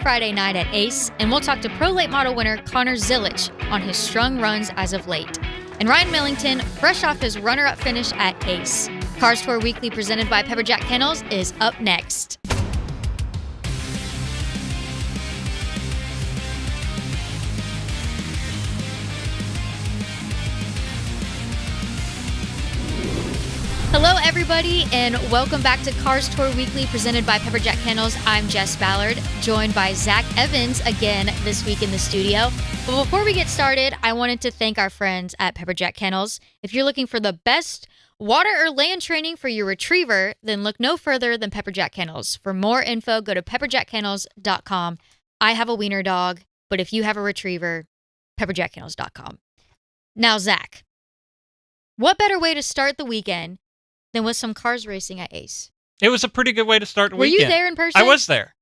Friday night at Ace, and we'll talk to Pro Late Model winner Connor Zilisch on his strung runs as of late. And Ryan Millington, fresh off his runner-up finish at Ace. Cars Tour Weekly presented by Pepperjack Kennels is up next. Hello, everybody, and welcome back to Cars Tour Weekly presented by Pepperjack Kennels. I'm Jess Ballard, joined by Zach Evans again this week in the studio. But before we get started, I wanted to thank our friends at Pepperjack Kennels. If you're looking for the best water or land training for your retriever, then look no further than Pepperjack Kennels. For more info, go to pepperjackkennels.com. I have a wiener dog, but if you have a retriever, pepperjackkennels.com. Now, Zach, what better way to start the weekend than with some cars racing at Ace? It was a pretty good way to start the weekend. Were you there in person? I was there.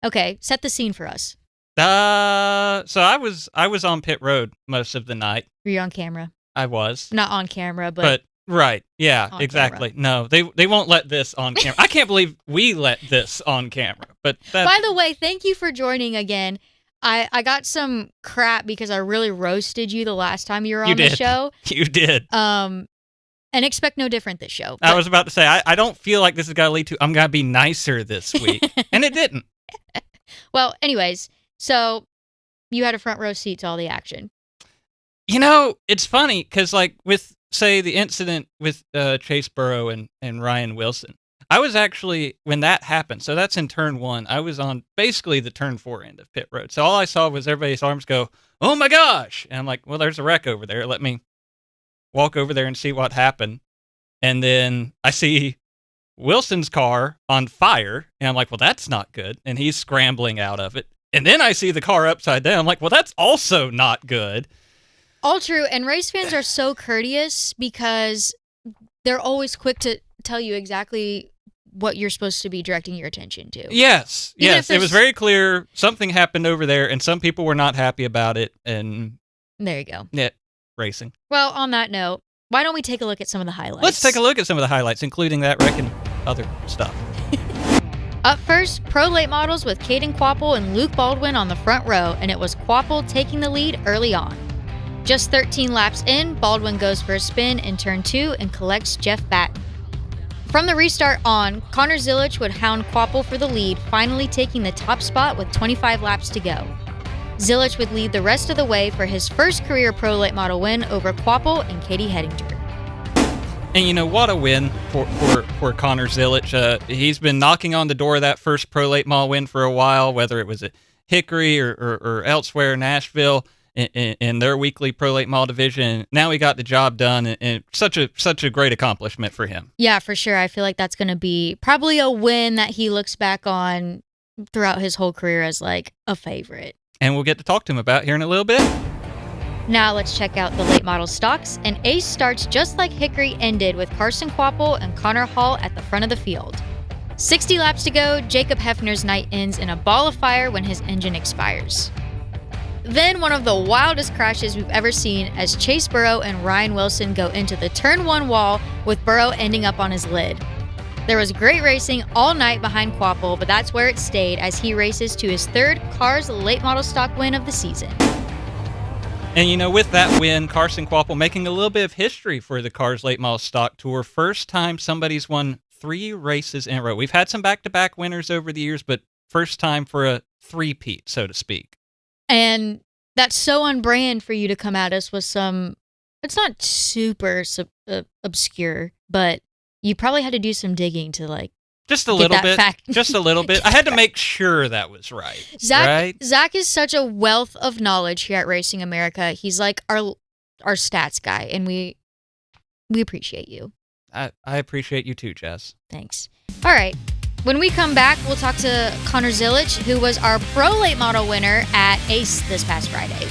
Okay, set the scene for us. So I was on pit road most of the night. Were you on camera? I was. Not on camera, but right, yeah, on exactly. camera. No, they won't let this on camera. I can't believe we let this on camera. But by the way, thank you for joining again. I got some crap because I really roasted you the last time you were on the show. You did. And expect no different this show. I was about to say, I don't feel like this is going to lead to, I'm going to be nicer this week. And it didn't. Well, anyways, so you had a front row seat to all the action. You know, it's funny because, like, with, say, the incident with Chase Burrow and Ryan Wilson, I was actually, when that happened, so that's in turn one, I was on basically the turn four end of pit road. So all I saw was everybody's arms go, oh my gosh. And I'm like, well, there's a wreck over there. Let me walk over there and see what happened. And then I see Wilson's car on fire. And I'm like, well, that's not good. And he's scrambling out of it. And then I see the car upside down. I'm like, well, that's also not good. All true. And race fans are so courteous because they're always quick to tell you exactly what you're supposed to be directing your attention to. Yes. Yes. It was very clear something happened over there and some people were not happy about it. And there you go. Yeah. Racing. Well, on that note, why don't we take a look at some of the highlights? Let's take a look at some of the highlights, including that wreck and other stuff. Up first, Pro Late Models with Caden Quapple and Luke Baldwin on the front row, and it was Quapple taking the lead early on. Just 13 laps in, Baldwin goes for a spin in turn 2 and collects Jeff Batten. From the restart on, Connor Zilisch would hound Quapple for the lead, finally taking the top spot with 25 laps to go. Zilisch would lead the rest of the way for his first career Pro Late Model win over Quapple and Katie Hedinger. And you know, what a win for Connor Zilisch. He's been knocking on the door of that first Pro Late Model win for a while, whether it was at Hickory or elsewhere, Nashville, in their weekly Pro Late Model division. Now he got the job done, and such a great accomplishment for him. Yeah, for sure. I feel like that's going to be probably a win that he looks back on throughout his whole career as like a favorite. And we'll get to talk to him about here in a little bit. Now let's check out the late model stocks, and Ace starts just like Hickory ended with Carson Quapple and Connor Hall at the front of the field. 60 laps to go, Jacob Hefner's night ends in a ball of fire when his engine expires. Then one of the wildest crashes we've ever seen as Chase Burrow and Ryan Wilson go into the turn 1 wall with Burrow ending up on his lid. There was great racing all night behind Quapple, but that's where it stayed as he races to his third Cars Late Model Stock win of the season. And you know, with that win, Carson Quapple making a little bit of history for the Cars Late Model Stock Tour. First time somebody's won 3 races in a row. We've had some back-to-back winners over the years, but first time for a three-peat, so to speak. And that's so on brand for you to come at us with some, it's not super obscure, but you probably had to do some digging to like just a little bit. Just a little bit. I had to make sure that was right. Zach is such a wealth of knowledge here at Racing America. He's like our stats guy, and we appreciate you. I appreciate you too, Jess. Thanks. All right. When we come back, we'll talk to Connor Zilisch, who was our Pro Late Model winner at Ace this past Friday.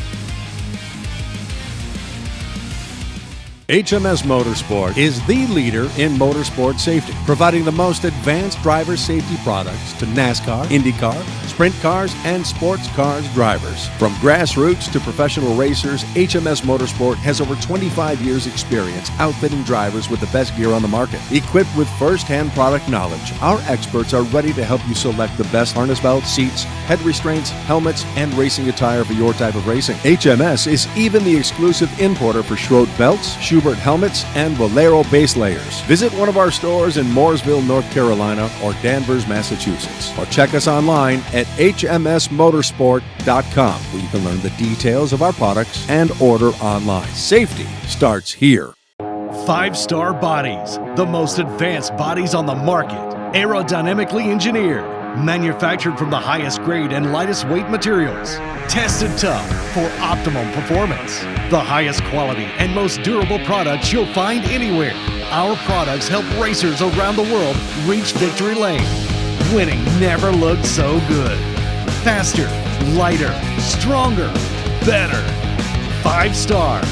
HMS Motorsport is the leader in motorsport safety, providing the most advanced driver safety products to NASCAR, IndyCar, sprint cars, and sports cars drivers. From grassroots to professional racers, HMS Motorsport has over 25 years' experience outfitting drivers with the best gear on the market. Equipped with first-hand product knowledge, our experts are ready to help you select the best harness belts, seats, head restraints, helmets, and racing attire for your type of racing. HMS is even the exclusive importer for Schroed belts, Schubert helmets, and Valero base layers. Visit one of our stores in Mooresville, North Carolina, or Danvers, Massachusetts, or check us online at hmsmotorsport.com, where you can learn the details of our products and order online. Safety starts here. 5-star bodies, the most advanced bodies on the market, aerodynamically engineered, manufactured from the highest grade and lightest weight materials, tested tough for optimum performance. The highest quality and most durable products you'll find anywhere. Our products help racers around the world reach victory lane. Winning never looked so good. Faster, lighter, stronger, better. 5-star.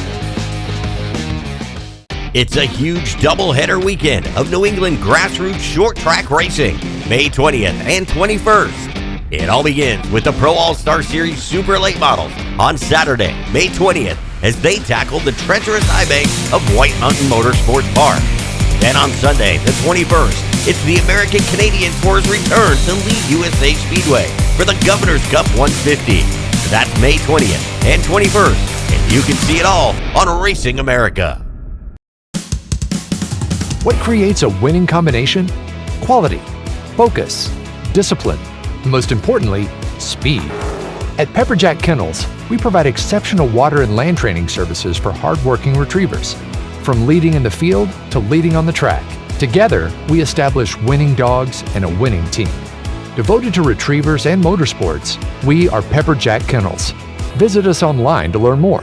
It's a huge doubleheader weekend of New England grassroots short track racing, May 20th and 21st. It all begins with the Pro All-Star Series Super Late Models on Saturday, May 20th, as they tackle the treacherous high banks of White Mountain Motorsports Park. Then on Sunday, the 21st, it's the American Canadian Tour's return to Lead USA Speedway for the Governor's Cup 150. That's May 20th and 21st, and you can see it all on Racing America. What creates a winning combination? Quality, focus, discipline, and most importantly, speed. At Pepperjack Kennels, we provide exceptional water and land training services for hardworking retrievers. From leading in the field to leading on the track, together we establish winning dogs and a winning team. Devoted to retrievers and motorsports, we are Pepperjack Kennels. Visit us online to learn more.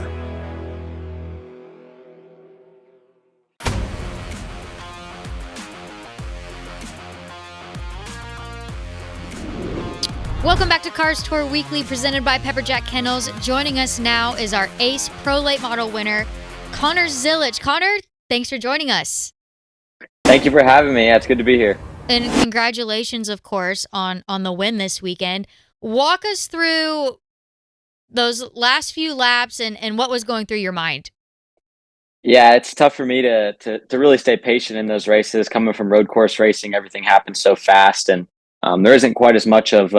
Welcome back to Cars Tour Weekly, presented by Pepperjack Kennels. Joining us now is our ace Pro Late Model winner, Connor Zilisch. Connor, thanks for joining us. Thank you for having me. Yeah, it's good to be here. And congratulations, of course, on the win this weekend. Walk us through those last few laps and what was going through your mind. Yeah, it's tough for me to really stay patient in those races. Coming from road course racing, everything happens so fast, and there isn't quite as much of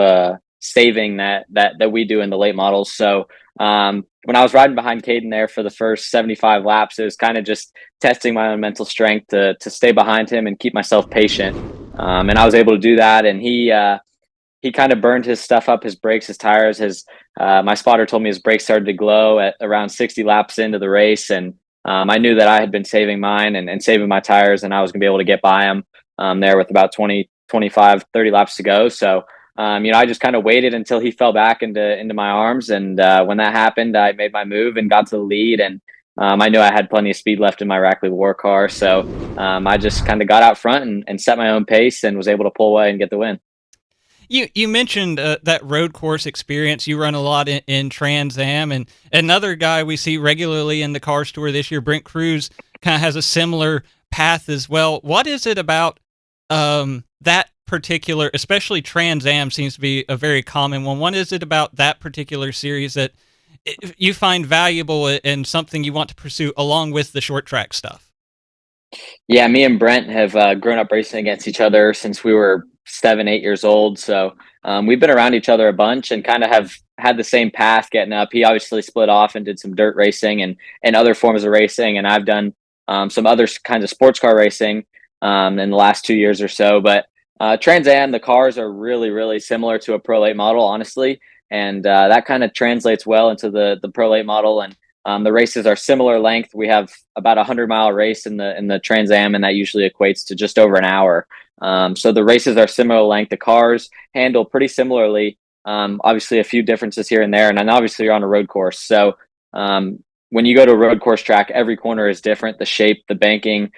saving that we do in the late models. So when I was riding behind Caden there for the first 75 laps, it was kind of just testing my own mental strength to stay behind him and keep myself patient. And I was able to do that. And he kind of burned his stuff up, his brakes, his tires. My spotter told me his brakes started to glow at around 60 laps into the race. And I knew that I had been saving mine and saving my tires, and I was going to be able to get by him there with about 20, 25, 30 laps to go. So, I just kind of waited until he fell back into my arms. And when that happened, I made my move and got to the lead. And I knew I had plenty of speed left in my Rackley War car. So I just kind of got out front and set my own pace and was able to pull away and get the win. You mentioned that road course experience. You run a lot in Trans Am, and another guy we see regularly in the Cars Tour this year, Brent Cruz, kind of has a similar path as well. What is it about that particular, especially Trans Am seems to be a very common one. What is it about that particular series that you find valuable and something you want to pursue along with the short track stuff? Yeah, me and Brent have grown up racing against each other since we were 7, 8 years old. So we've been around each other a bunch and kind of have had the same path getting up. He obviously split off and did some dirt racing and other forms of racing. And I've done some other kinds of sports car racing in the last 2 years or so. But Trans Am, the cars are really, really similar to a Pro Late model, honestly. And that kind of translates well into the Pro Late model. And the races are similar length. We have about 100-mile race in the Trans Am, and that usually equates to just over an hour. So the races are similar length. The cars handle pretty similarly. Obviously, a few differences here and there. And then obviously you're on a road course. So when you go to a road course track, every corner is different. The shape, the banking,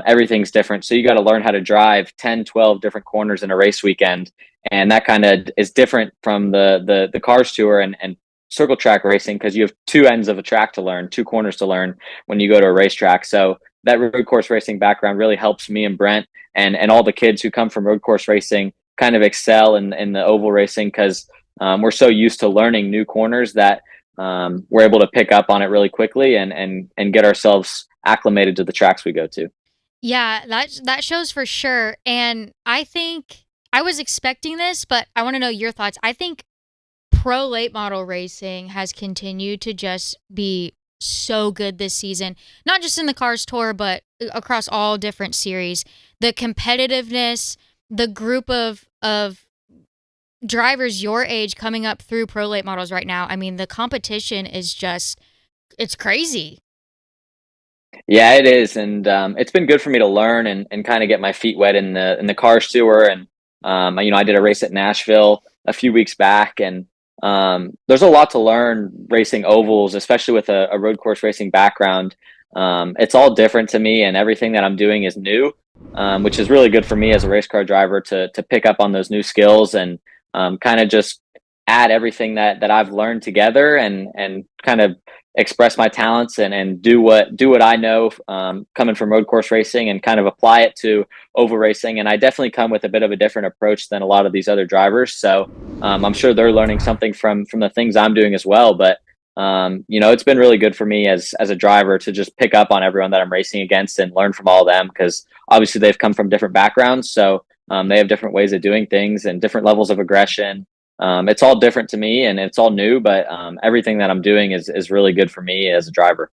everything's different. So you got to learn how to drive 10, 12 different corners in a race weekend. And that kind of is different from the Cars Tour and circle track racing because you have two ends of a track to learn, two corners to learn when you go to a racetrack. So that road course racing background really helps me and Brent and all the kids who come from road course racing kind of excel in the oval racing because we're so used to learning new corners that we're able to pick up on it really quickly and get ourselves acclimated to the tracks we go to. Yeah, that shows for sure. And I think I was expecting this, but I want to know your thoughts. I think pro late model racing has continued to just be so good this season, not just in the Cars Tour, but across all different series. The competitiveness, the group of drivers your age coming up through pro late models right now. I mean, the competition is just, it's crazy. Yeah, it is. And it's been good for me to learn and kind of get my feet wet in the Cars Tour. And, I did a race at Nashville a few weeks back, and there's a lot to learn racing ovals, especially with a road course racing background. It's all different to me, and everything that I'm doing is new, which is really good for me as a race car driver to pick up on those new skills and kind of just add everything that I've learned together and kind of express my talents and do what I know coming from road course racing and kind of apply it to oval racing. And I definitely come with a bit of a different approach than a lot of these other drivers. So I'm sure they're learning something from the things I'm doing as well. But it's been really good for me as a driver to just pick up on everyone that I'm racing against and learn from all of them, because obviously they've come from different backgrounds. So they have different ways of doing things and different levels of aggression. It's all different to me and it's all new, but everything that I'm doing is really good for me as a driver.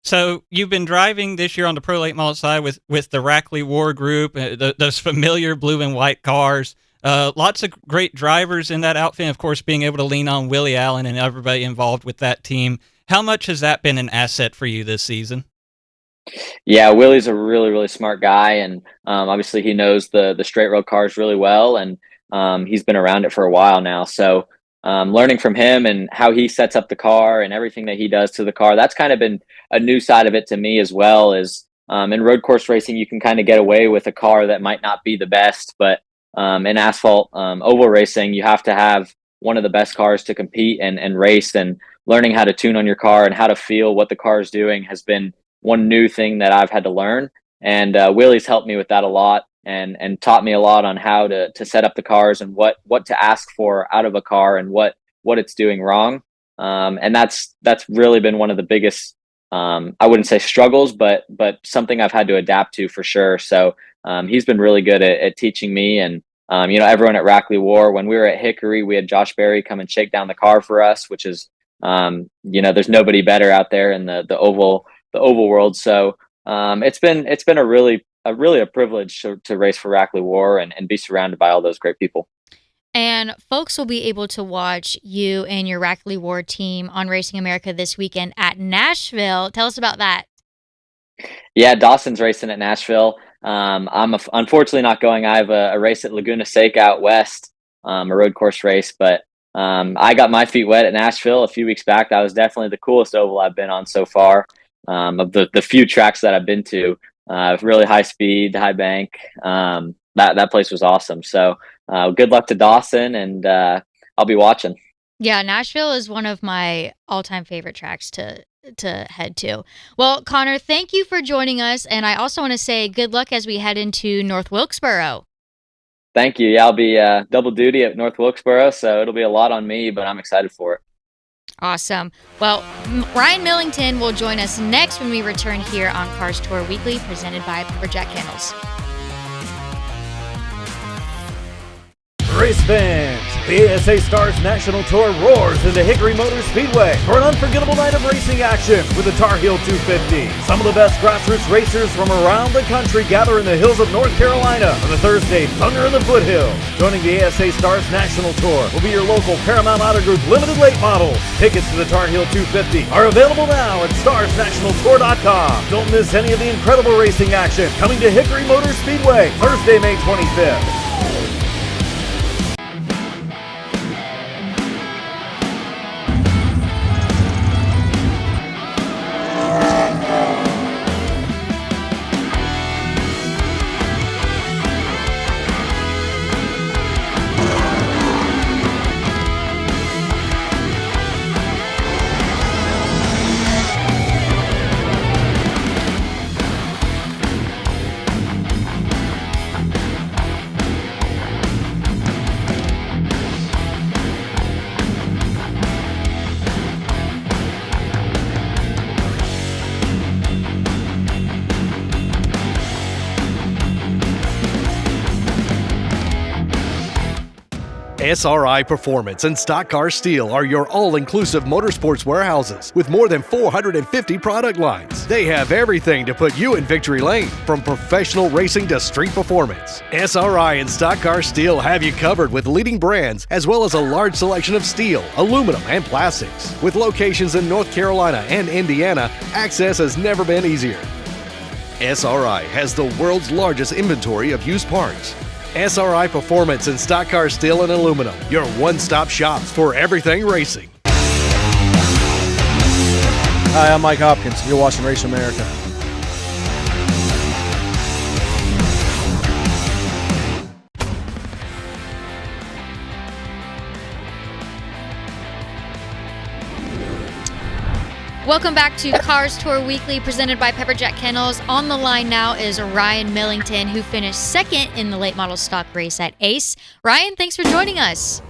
So you've been driving this year on the pro late model side with the Rackley War group, those familiar blue and white cars. Lots of great drivers in that outfit. Of course, being able to lean on Willie Allen and everybody involved with that team. How much has that been an asset for you this season? Yeah, Willie's a really, really smart guy, and obviously he knows the straight road cars really well, and he's been around it for a while now. So learning from him and how he sets up the car and everything that he does to the car, that's kind of been a new side of it to me as well. Is in road course racing, you can kind of get away with a car that might not be the best, but in asphalt oval racing, you have to have one of the best cars to compete and race. And learning how to tune on your car and how to feel what the car is doing has been one new thing that I've had to learn. And Willie's helped me with that a lot and taught me a lot on how to set up the cars and what to ask for out of a car and what it's doing wrong. And that's really been one of the biggest, I wouldn't say struggles, but something I've had to adapt to for sure. So he's been really good at teaching me. And everyone at Rackley War, when we were at Hickory, we had Josh Berry come and shake down the car for us, which is there's nobody better out there in the oval world. So it's been a really a privilege to race for Rackley War and be surrounded by all those great people. And folks will be able to watch you and your Rackley War team on Racing America this weekend at Nashville. Tell us about that. Yeah, Dawson's racing at Nashville. I'm unfortunately not going. I have a race at Laguna Seca out west, a road course race, but I got my feet wet at Nashville a few weeks back. That was definitely the coolest oval I've been on so far. Of the few tracks that I've been to, really high speed, high bank. That place was awesome. So good luck to Dawson, and I'll be watching. Yeah, Nashville is one of my all-time favorite tracks to head to. Well, Connor, thank you for joining us, and I also want to say good luck as we head into North Wilkesboro. Thank you. Yeah, I'll be double duty at North Wilkesboro, so it'll be a lot on me, but I'm excited for it. Awesome. Well, Ryan Millington will join us next when we return here on Cars Tour Weekly, presented by Pepperjack Kennels. Race fans, the ASA Stars National Tour roars into Hickory Motor Speedway for an unforgettable night of racing action with the Tar Heel 250. Some of the best grassroots racers from around the country gather in the hills of North Carolina on the Thursday Thunder in the Foothills. Joining the ASA Stars National Tour will be your local Paramount Auto Group limited late models. Tickets to the Tar Heel 250 are available now at starsnationaltour.com. Don't miss any of the incredible racing action coming to Hickory Motor Speedway Thursday, May 25th. SRI Performance and Stock Car Steel are your all-inclusive motorsports warehouses with more than 450 product lines. They have everything to put you in victory lane, from professional racing to street performance. SRI and Stock Car Steel have you covered with leading brands as well as a large selection of steel, aluminum, and plastics. With locations in North Carolina and Indiana, access has never been easier. SRI has the world's largest inventory of used parts. SRI Performance and Stock Car Steel and Aluminum, your one-stop shops for everything racing. Hi, I'm Mike Hopkins. You're watching Race America. Welcome back to Cars Tour Weekly, presented by Pepperjack Kennels. On the line now is Ryan Millington, who finished second in the late model stock race at Ace. Ryan, thanks for joining us.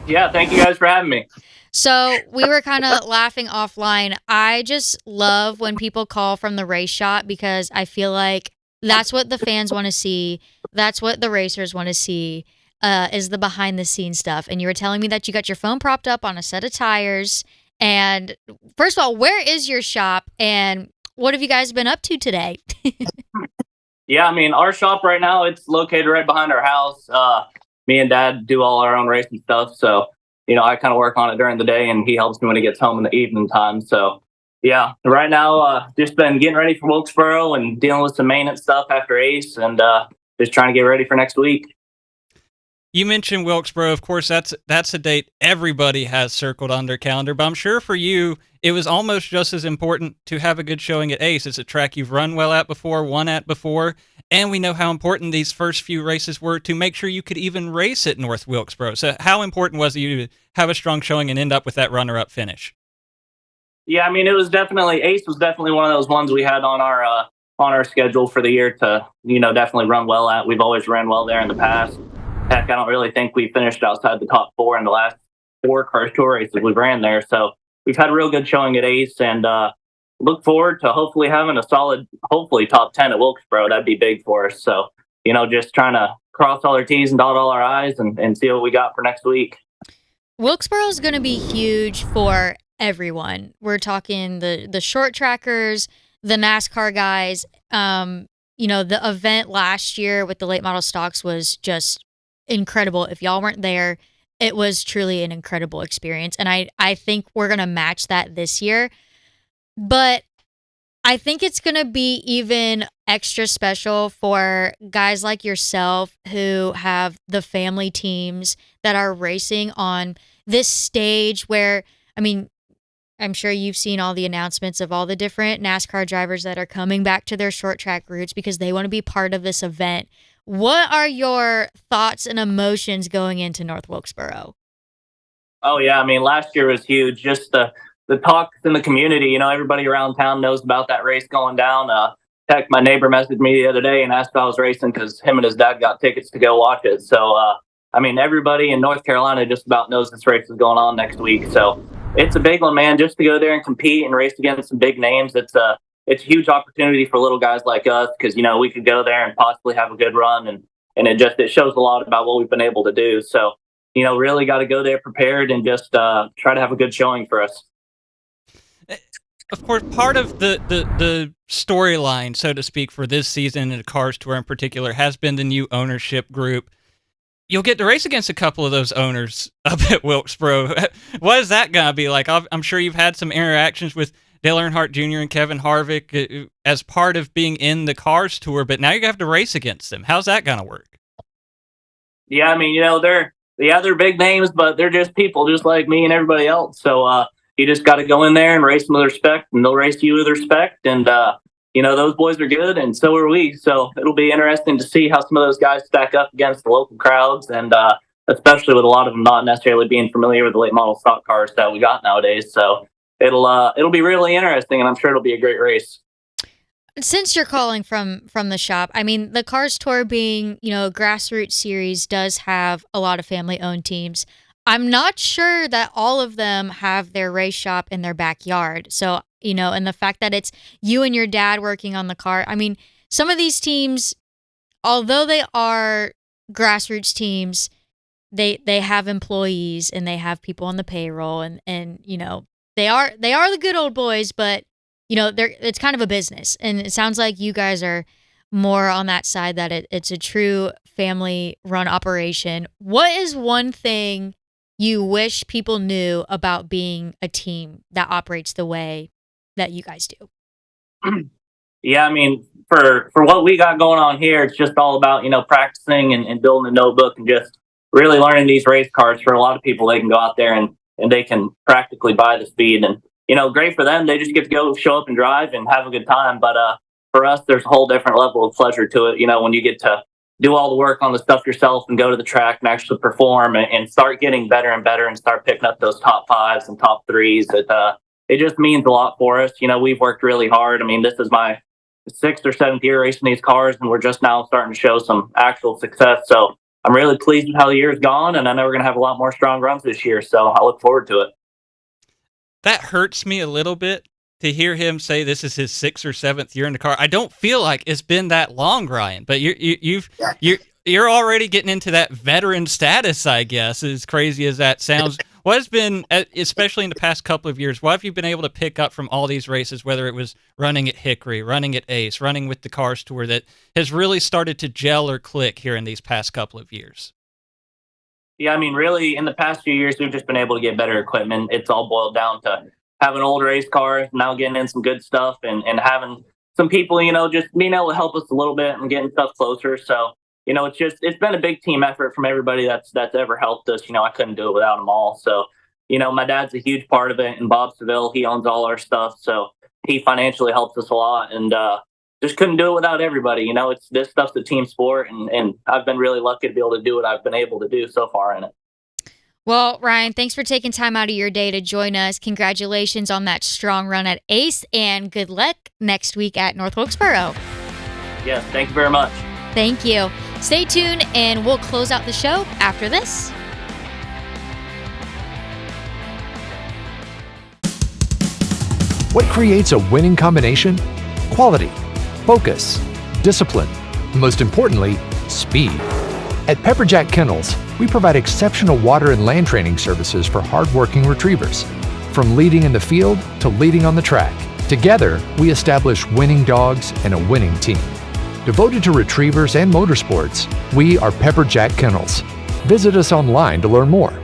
Yeah, thank you guys for having me. So we were kind of laughing offline. I just love when people call from the race shop, because I feel like that's what the fans want to see. That's what the racers want to see, is the behind the scenes stuff. And you were telling me that you got your phone propped up on a set of tires. And first of all, where is your shop, and what have you guys been up to today? Yeah, I mean, our shop right now, it's located right behind our house. Me and Dad do all our own racing stuff. So, I kind of work on it during the day, and he helps me when he gets home in the evening time. So, yeah, right now, just been getting ready for Wilkesboro and dealing with some maintenance stuff after Ace, and just trying to get ready for next week. You mentioned Wilkesboro. Of course, that's a date everybody has circled on their calendar, but I'm sure for you, it was almost just as important to have a good showing at Ace. It's a track you've run well at before, won at before, and we know how important these first few races were to make sure you could even race at North Wilkesboro. So how important was it you to have a strong showing and end up with that runner-up finish? Yeah, I mean, Ace was definitely one of those ones we had on our schedule for the year to, definitely run well at. We've always ran well there in the past. Heck, I don't really think we finished outside the top four in the last 4 Cars Tour races we ran there. So we've had a real good showing at Ace, and look forward to hopefully having a solid, hopefully top 10 at Wilkesboro. That'd be big for us. So, just trying to cross all our T's and dot all our I's and see what we got for next week. Wilkesboro is going to be huge for everyone. We're talking the short trackers, the NASCAR guys. The event last year with the late model stocks was just incredible. If y'all weren't there, it was truly an incredible experience. And I think we're going to match that this year. But I think it's going to be even extra special for guys like yourself who have the family teams that are racing on this stage where, I'm sure you've seen all the announcements of all the different NASCAR drivers that are coming back to their short track roots because they want to be part of this event. What are your thoughts and emotions going into North Wilkesboro? Oh, yeah. Last year was huge. Just the talks in the community. Everybody around town knows about that race going down. Heck, my neighbor messaged me the other day and asked if I was racing because him and his dad got tickets to go watch it. So, everybody in North Carolina just about knows this race is going on next week. So it's a big one, man. Just to go there and compete and race against some big names. It's a huge opportunity for little guys like us because, we could go there and possibly have a good run. And it shows a lot about what we've been able to do. So, really got to go there prepared and just try to have a good showing for us. Of course, part of the storyline, so to speak, for this season and the Cars Tour in particular has been the new ownership group. You'll get to race against a couple of those owners up at Wilkesboro. What is that going to be like? I'm sure you've had some interactions with Dale Earnhardt Jr. and Kevin Harvick as part of being in the Cars Tour, but now you have to race against them. How's that going to work? Yeah, they're big names, but they're just people just like me and everybody else. So you just got to go in there and race them with respect, and they'll race you with respect. And, those boys are good, and so are we. So it'll be interesting to see how some of those guys stack up against the local crowds, and especially with a lot of them not necessarily being familiar with the late model stock cars that we got nowadays. So it'll be really interesting, and I'm sure it'll be a great race. Since you're calling from the shop, the Cars Tour being, a grassroots series does have a lot of family-owned teams. I'm not sure that all of them have their race shop in their backyard. So, and the fact that it's you and your dad working on the car. Some of these teams, although they are grassroots teams, they have employees and they have people on the payroll, and you know, they are the good old boys, but you know, it's kind of a business, and it sounds like you guys are more on that side, that it's a true family run operation. What is one thing you wish people knew about being a team that operates the way that you guys do? Yeah, I mean, for what we got going on here, it's just all about, you know, practicing and building a notebook and just really learning these race cars. For a lot of people, they can go out there and they can practically buy the speed, and you know, great for them. They just get to go show up and drive and have a good time. But for us, there's a whole different level of pleasure to it. You know, when you get to do all the work on the stuff yourself and go to the track and actually perform and start getting better and better and start picking up those top fives and top threes, it just means a lot for us. You know, we've worked really hard. I mean, this is my 6th or 7th year racing these cars, and we're just now starting to show some actual success. So I'm really pleased with how the year's gone, and I know we're going to have a lot more strong runs this year. So I look forward to it. That hurts me a little bit to hear him say this is his 6th or 7th year in the car. I don't feel like it's been that long, Ryan, but you're already getting into that veteran status, I guess, as crazy as that sounds. What has been, especially in the past couple of years, what have you been able to pick up from all these races, whether it was running at Hickory, running at Ace, running with the Cars Tour, that has really started to gel or click here in these past couple of years? Yeah, I mean, really, in the past few years, we've just been able to get better equipment. It's all boiled down to having old race cars, now getting in some good stuff, and having some people, you know, just being able to help us a little bit and getting stuff closer. So, you know, it's been a big team effort from everybody that's ever helped us. You know, I couldn't do it without them all. So, you know, my dad's a huge part of it, and Bob Seville, he owns all our stuff. So he financially helps us a lot, and just couldn't do it without everybody. You know, this stuff's a team sport, and I've been really lucky to be able to do what I've been able to do so far in it. Well, Ryan, thanks for taking time out of your day to join us. Congratulations on that strong run at Ace, and good luck next week at North Wilkesboro. Yes, thank you very much. Thank you. Stay tuned, and we'll close out the show after this. What creates a winning combination? Quality, focus, discipline, and most importantly, speed. At Pepperjack Kennels, we provide exceptional water and land training services for hardworking retrievers. From leading in the field to leading on the track, together we establish winning dogs and a winning team. Devoted to retrievers and motorsports, we are Pepperjack Kennels. Visit us online to learn more.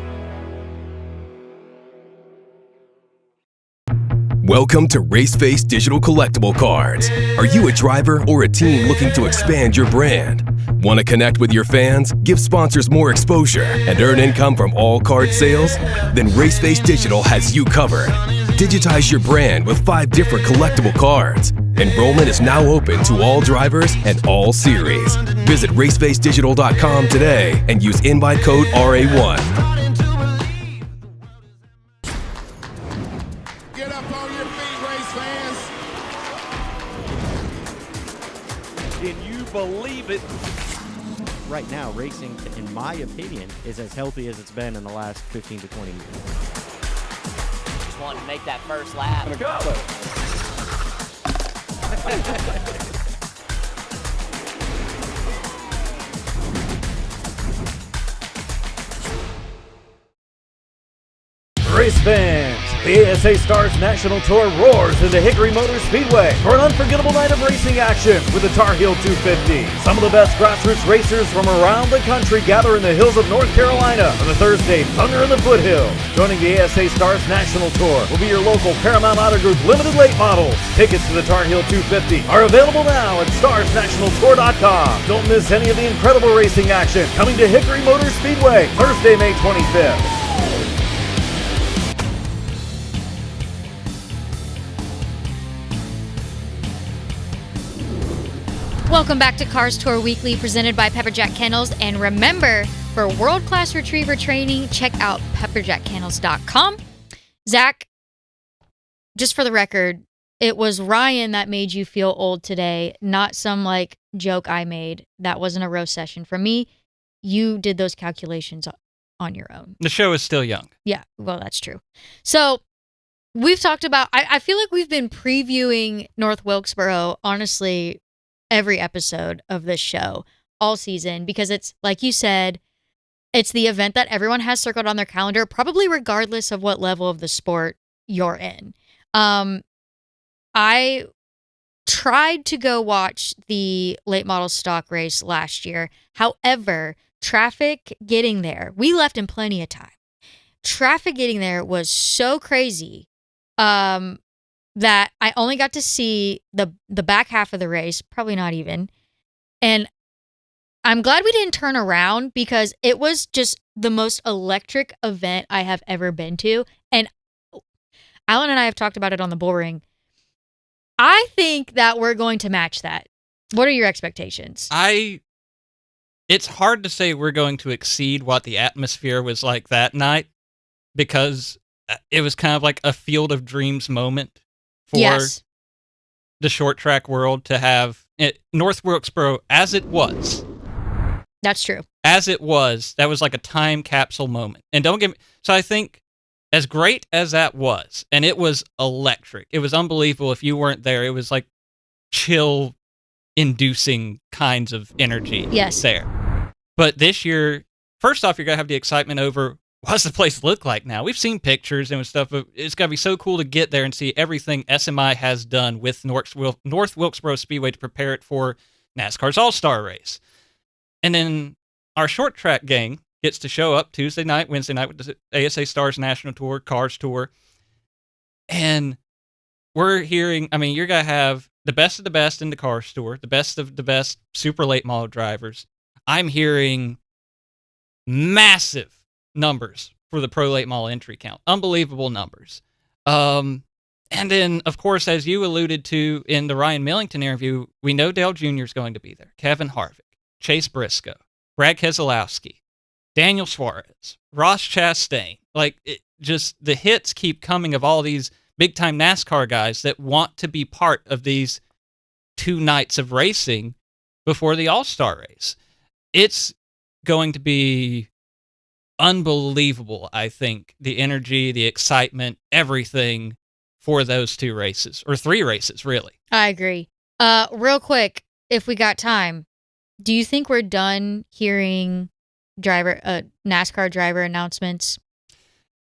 Welcome to Raceface Digital Collectible Cards. Are you a driver or a team looking to expand your brand? Want to connect with your fans, give sponsors more exposure, and earn income from all card sales? Then Raceface Digital has you covered. Digitize your brand with 5 different collectible cards. Enrollment is now open to all drivers and all series. Visit racefacedigital.com today and use invite code RA1. Believe it. Right now, racing, in my opinion, is as healthy as it's been in the last 15 to 20 years. Just wanted to make that first lap. Race fans, the ASA Stars National Tour roars into Hickory Motor Speedway for an unforgettable night of racing action with the Tar Heel 250. Some of the best grassroots racers from around the country gather in the hills of North Carolina for the Thursday Thunder in the Foothills. Joining the ASA Stars National Tour will be your local Paramount Auto Group limited late models. Tickets to the Tar Heel 250 are available now at starsnationaltour.com. Don't miss any of the incredible racing action coming to Hickory Motor Speedway Thursday, May 25th. Welcome back to Cars Tour Weekly, presented by Pepperjack Kennels. And remember, for world-class retriever training, check out pepperjackkennels.com. Zach, just for the record, it was Ryan that made you feel old today, not some joke I made. That wasn't a roast session from me. You did those calculations on your own. The show is still young. Yeah, well, that's true. So we've talked about, I feel like we've been previewing North Wilkesboro, honestly, every episode of this show all season, because it's, like you said, It's the event that everyone has circled on their calendar, probably regardless of what level of the sport you're in. I tried to go watch the late model stock race last year. However, traffic getting there, we left in plenty of time. Traffic getting there was so crazy that I only got to see the back half of the race, probably not even. And I'm glad we didn't turn around because it was just the most electric event I have ever been to. And Alan and I have talked about it on the bull ring. I think that we're going to match that. What are your expectations? It's hard to say we're going to exceed what the atmosphere was like that night because it was kind of like a Field of Dreams moment for the short track world to have it, North Wilkesboro as it was. That's true. As it was, that was like a time capsule moment. And don't get me, so I think as great as that was, and it was electric, it was unbelievable if you weren't there. It was like chill inducing kinds of energy there. But this year, first off, you're going to have the excitement over what's the place look like now. We've seen pictures and stuff, but it's going to be so cool to get there and see everything SMI has done with North Wilkesboro Speedway to prepare it for NASCAR's All-Star race. And then our short track gang gets to show up Tuesday night, Wednesday night with the ASA Stars National Tour, Cars Tour. And we're hearing, I mean, you're going to have the best of the best in the Cars Tour, the best of the best super late model drivers. I'm hearing massive numbers for the pro late model entry count. Unbelievable numbers. And then, of course, as you alluded to in the Ryan Millington interview, we know Dale Jr. is going to be there. Kevin Harvick, Chase Briscoe, Brad Keselowski, Daniel Suarez, Ross Chastain. Like, just the hits keep coming of all these big-time NASCAR guys that want to be part of these 2 nights of racing before the All-Star race. It's going to be unbelievable, I think, the energy, the excitement, everything for those 2 races, or 3 races, really. I agree. Real quick, if we got time, do you think we're done hearing NASCAR driver announcements?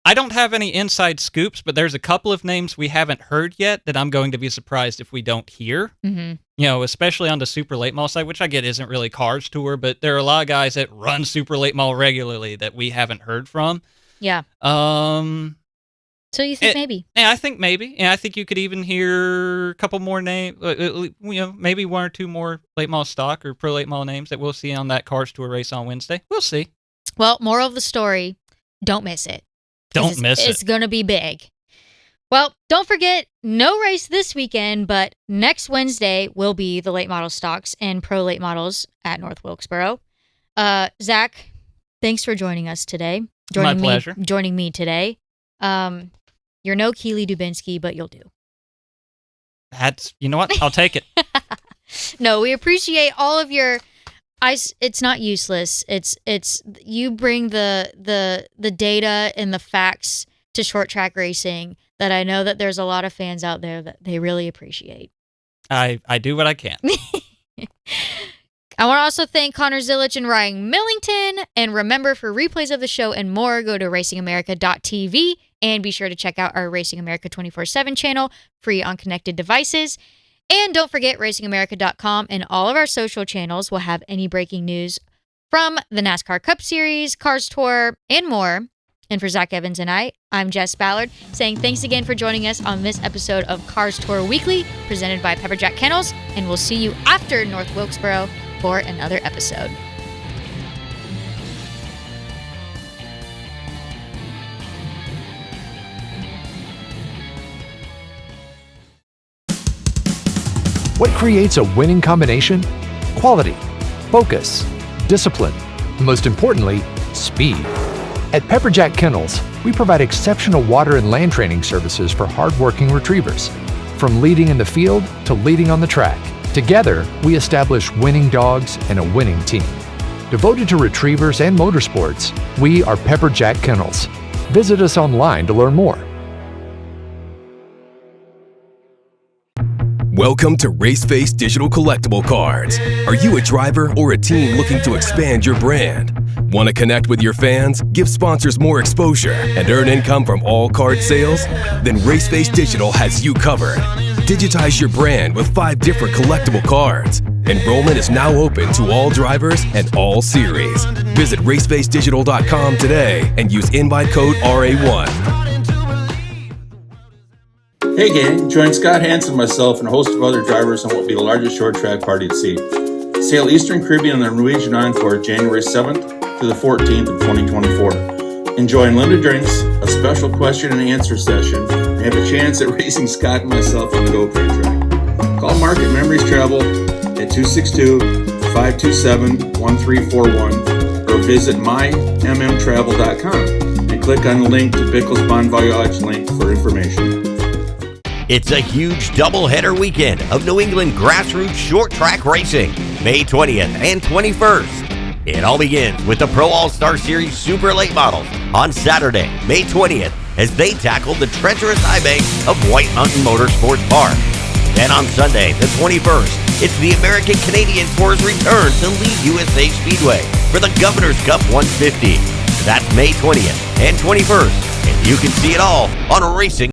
I don't have any inside scoops, but there's a couple of names we haven't heard yet that I'm going to be surprised if we don't hear. Mm-hmm. You know, especially on the super late model side, which I get isn't really Cars Tour, but there are a lot of guys that run super late model regularly that we haven't heard from. Yeah. So you think maybe? Yeah, I think maybe. And I think you could even hear a couple more names, you know, maybe 1 or 2 more late model stock or pro late model names that we'll see on that Cars Tour race on Wednesday. We'll see. Well, moral of the story, don't miss it. Don't miss it. It's going to be big. Well, don't forget, no race this weekend, but next Wednesday will be the late model stocks and pro late models at North Wilkesboro. Zach, thanks for joining us today. My pleasure. Joining me today. You're no Keely Dubinsky, but you'll do. You know what? I'll take it. No, we appreciate all of your... It's not useless. It's you bring the data and the facts to short track racing that I know that there's a lot of fans out there that they really appreciate. I do what I can. I want to also thank Connor Zilisch and Ryan Millington. And remember, for replays of the show and more, go to racingamerica.tv and be sure to check out our Racing America 24/7 channel, free on connected devices. And don't forget, racingamerica.com and all of our social channels will have any breaking news from the NASCAR Cup Series, Cars Tour, and more. And for Zach Evans and I'm Jess Ballard, saying thanks again for joining us on this episode of Cars Tour Weekly, presented by Pepperjack Kennels, and we'll see you after North Wilkesboro for another episode. What creates a winning combination? Quality, focus, discipline, and most importantly, speed. At Pepperjack Kennels, we provide exceptional water and land training services for hardworking retrievers. From leading in the field to leading on the track, together we establish winning dogs and a winning team. Devoted to retrievers and motorsports, we are Pepperjack Kennels. Visit us online to learn more. Welcome to Raceface Digital Collectible Cards. Are you a driver or a team looking to expand your brand? Want to connect with your fans, give sponsors more exposure, and earn income from all card sales? Then Raceface Digital has you covered. Digitize your brand with 5 different collectible cards. Enrollment is now open to all drivers and all series. Visit racefacedigital.com today and use invite code RA1. Hey gang, join Scott Hansen, myself, and a host of other drivers on what will be the largest short track party at sea. Sail Eastern Caribbean on the Norwegian Encore January 7th to the 14th of 2024. Enjoy unlimited drinks, a special question and answer session, and have a chance at racing Scott and myself on the go-kart track. Call Market Memories Travel at 262-527-1341 or visit mymmtravel.com and click on the link to Bickle's Bon Voyage link for information. It's a huge doubleheader weekend of New England grassroots short track racing, May 20th and 21st. It all begins with the Pro All-Star Series Super Late Models on Saturday, May 20th, as they tackle the treacherous high banks of White Mountain Motorsports Park. Then on Sunday, the 21st, it's the American Canadian Tour's return to Lead USA Speedway for the Governor's Cup 150. That's May 20th and 21st, and you can see it all on Racing